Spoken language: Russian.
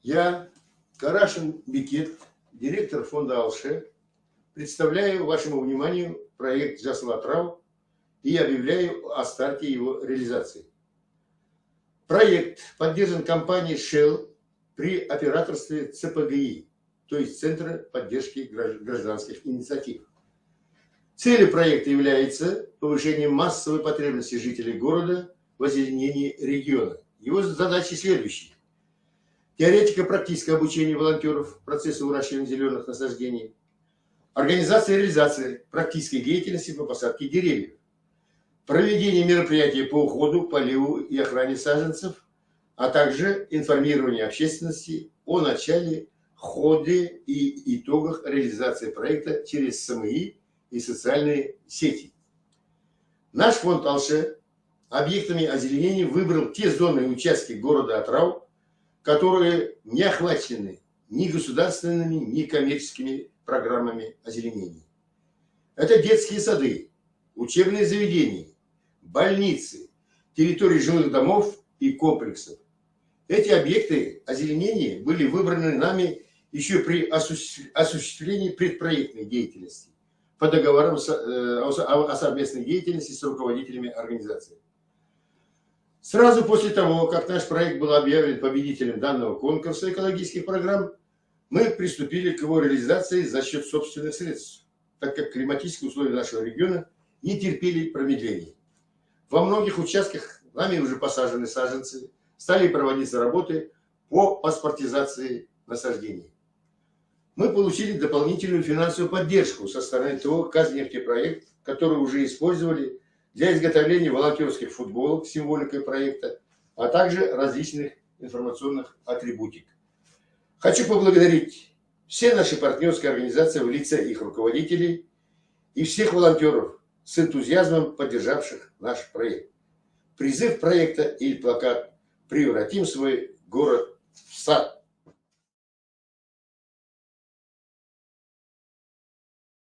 Я, Карашин Бекет, директор фонда «Алше», представляю вашему вниманию проект «Жасыл Атрау» и объявляю о старте его реализации. Проект поддержан компанией Shell при операторстве ЦПГИ, то есть Центра поддержки гражданских инициатив. Целью проекта является повышение массовой потребности жителей города в озеленении региона. Его задачи следующие. Теоретико-практическое обучение волонтеров процессу выращивания зеленых насаждений, организация и реализация практической деятельности по посадке деревьев, проведение мероприятий по уходу, поливу и охране саженцев, а также информирование общественности о начале, ходе и итогах реализации проекта через СМИ и социальные сети. Наш фонд «Алше» объектами озеленения выбрал те зоны и участки города Атрау, которые не охвачены ни государственными, ни коммерческими программами озеленения. Это детские сады, учебные заведения, больницы, территории жилых домов и комплексов. Эти объекты озеленения были выбраны нами еще при осуществлении предпроектной деятельности по договорам о совместной деятельности с руководителями организации. Сразу после того, как наш проект был объявлен победителем данного конкурса экологических программ, мы приступили к его реализации за счет собственных средств, так как климатические условия нашего региона не терпели промедлений. Во многих участках нами уже посажены саженцы, стали проводиться работы по паспортизации насаждений. Мы получили дополнительную финансовую поддержку со стороны ТО «Казнефтепроект», который уже использовали для изготовления волонтерских футболок с символикой проекта, а также различных информационных атрибутик. Хочу поблагодарить все наши партнерские организации в лице их руководителей и всех волонтеров с энтузиазмом поддержавших наш проект. Призыв проекта или плакат «Превратим свой город в сад».